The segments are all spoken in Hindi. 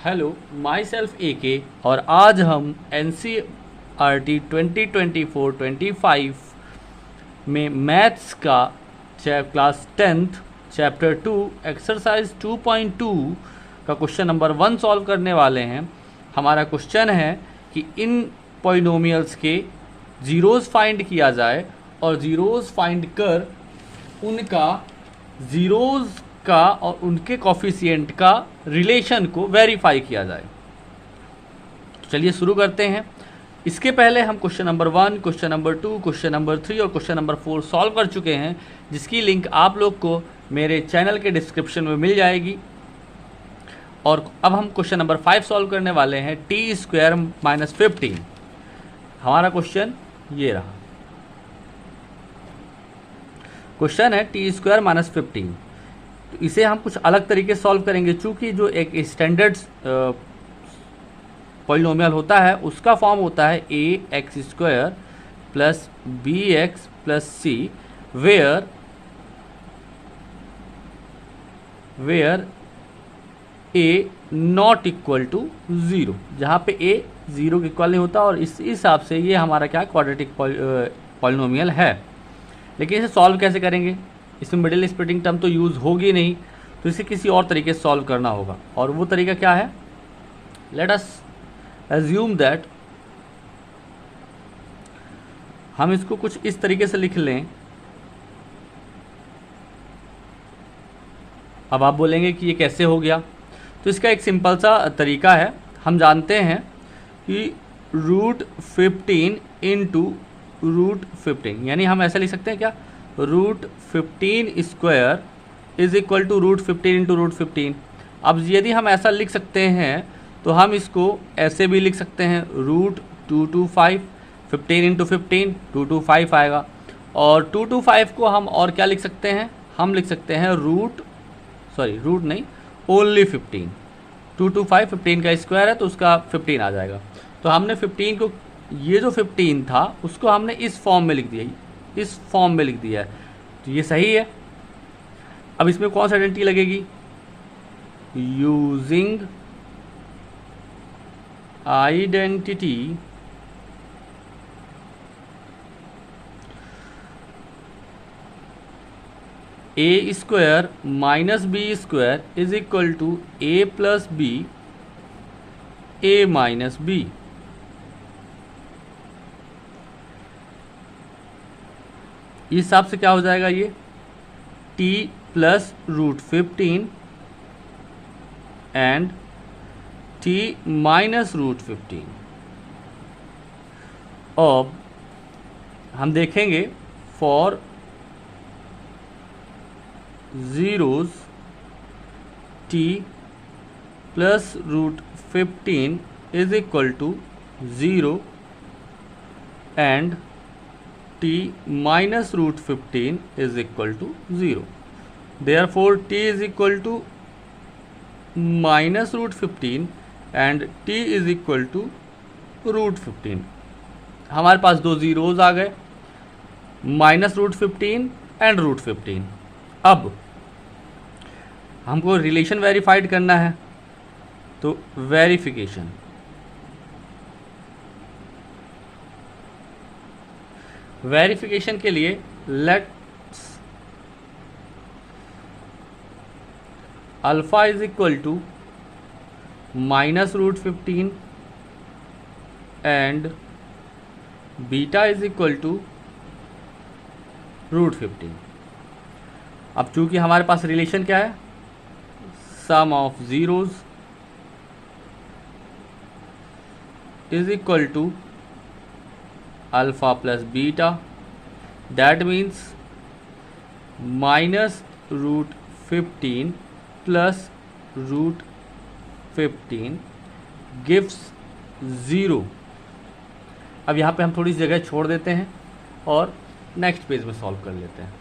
हेलो, माई सेल्फ AK और आज हम NCERT 2024-25 में मैथ्स का क्लास 10th चैप्टर 2 एक्सरसाइज 2.2 का क्वेश्चन नंबर 1 सॉल्व करने वाले हैं। हमारा क्वेश्चन है कि इन पॉलिनोमियल्स के ज़ीरोज़ फाइंड किया जाए और ज़ीरोज़ फाइंड कर उनका ज़ीरोज़ का और उनके कॉफिशिएंट का रिलेशन को वेरीफाई किया जाए। तो चलिए शुरू करते हैं। इसके पहले हम question number 1, question number 2, question number 3 और क्वेश्चन नंबर 4 सॉल्व कर चुके हैं, जिसकी लिंक आप लोग को मेरे चैनल के डिस्क्रिप्शन में मिल जाएगी। और अब हम क्वेश्चन नंबर 5 सॉल्व करने वाले हैं, t² - 15। हमारा क्वेश्चन ये रहा। क्वेश्चन है t² - 15। तो इसे हम कुछ अलग तरीके से सॉल्व करेंगे, चूँकि जो एक स्टैंडर्ड पॉलिनोमियल होता है उसका फॉर्म होता है ax² + bx + c where a not equal to 0, जहाँ पे a 0 के इक्वल नहीं होता। और इस हिसाब से ये हमारा क्या क्वाड्रेटिक पॉलिनोमियल है। लेकिन इसे सॉल्व कैसे करेंगे? इसमें मिडिल स्प्लिटिंग टर्म तो यूज़ होगी नहीं, तो इसे किसी और तरीके से सॉल्व करना होगा। और वो तरीका क्या है? लेट अस एज्यूम दैट हम इसको कुछ इस तरीके से लिख लें। अब आप बोलेंगे कि ये कैसे हो गया? तो इसका एक सिंपल सा तरीका है। हम जानते हैं कि √15 × √15, यानी हम ऐसा लिख सकते हैं क्या, √15² = √15 × √15। अब यदि हम ऐसा लिख सकते हैं तो हम इसको ऐसे भी लिख सकते हैं, √225, 15 × 15 225 आएगा। और 225 को हम और क्या लिख सकते हैं? हम लिख सकते हैं ओनली 15। 225 15 का स्क्वायर है तो उसका 15 आ जाएगा। तो हमने 15 को, ये जो 15 था उसको हमने इस फॉर्म में लिख दिया, इस फॉर्म में लिख दिया है। तो ये सही है। अब इसमें कौन सा आइडेंटिटी लगेगी? Using identity a² - b² = a + b a - b। इस हिसाब से क्या हो जाएगा? ये t + √15 एंड t - √15। अब हम देखेंगे for zeros t + √15 = 0 and t - √15 = 0. Therefore t is equal to -√15 and t is equal to √15। हमारे पास दो ज़ीरोज़ आ गए, -√15 एंड √15। अब हमको रिलेशन वेरीफाइड करना है, तो वेरिफिकेशन के लिए let's alpha is equal to -√15 and beta is equal to √15। अब चूंकि हमारे पास रिलेशन क्या है, sum of zeros is equal to alpha + beta, that means -√15 + √15 gives 0। अब यहाँ पे हम थोड़ी सी जगह छोड़ देते हैं और नेक्स्ट पेज में सॉल्व कर लेते हैं।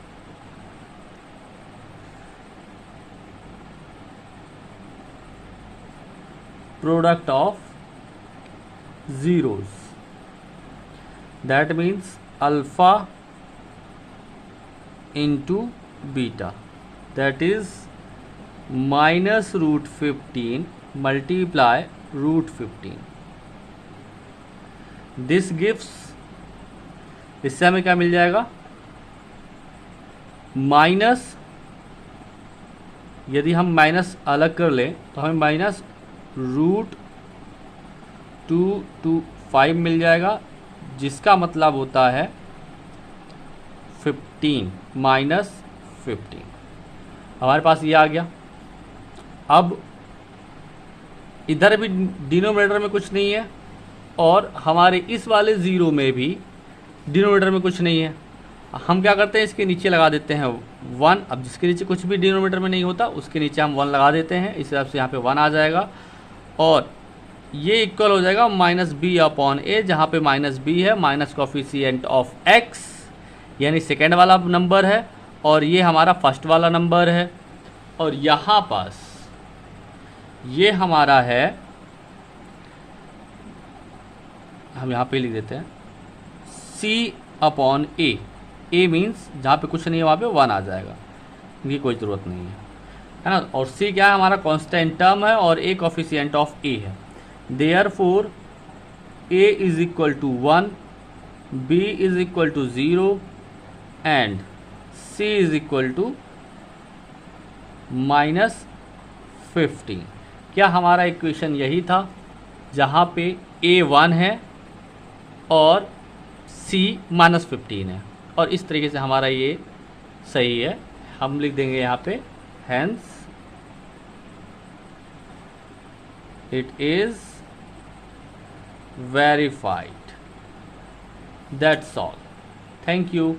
Product of zeros, that means alpha into beta, that is -√15 multiply root 15। This gives, इससे हमें क्या मिल जाएगा, माइनस, यदि हम माइनस अलग कर लें तो हमें माइनस रूट 225 मिल जाएगा, जिसका मतलब होता है 15 माइनस 15। हमारे पास ये आ गया। अब इधर भी डिनोमिनेटर में कुछ नहीं है और हमारे इस वाले ज़ीरो में भी डिनोमिनेटर में कुछ नहीं है। हम क्या करते हैं, इसके नीचे लगा देते हैं 1। अब जिसके नीचे कुछ भी डिनोमिनेटर में नहीं होता उसके नीचे हम 1 लगा देते हैं। इस हिसाब से यहाँ पे 1 आ जाएगा और ये इक्वल हो जाएगा माइनस बी अपॉन ए, जहाँ पे माइनस बी है माइनस कोफिशिएंट ऑफ एक्स, यानी सेकेंड वाला नंबर है और ये हमारा फर्स्ट वाला नंबर है। और यहाँ पास ये हमारा है, हम यहाँ पे लिख देते हैं c अपॉन ए। ए मीन्स जहाँ पे कुछ नहीं है वहाँ पे 1 आ जाएगा, इनकी कोई ज़रूरत नहीं है ना। और c क्या है, हमारा कांस्टेंट टर्म है और a कोफिशिएंट ऑफ a है। Therefore a is equal to 1, b is equal to 0 and c is equal to minus 15। क्या हमारा इक्वेशन यही था, जहाँ पे a 1 है और c माइनस 15 है, और इस तरीके से हमारा ये सही है। हम लिख देंगे यहाँ पे hence it is verified. That's all. Thank you.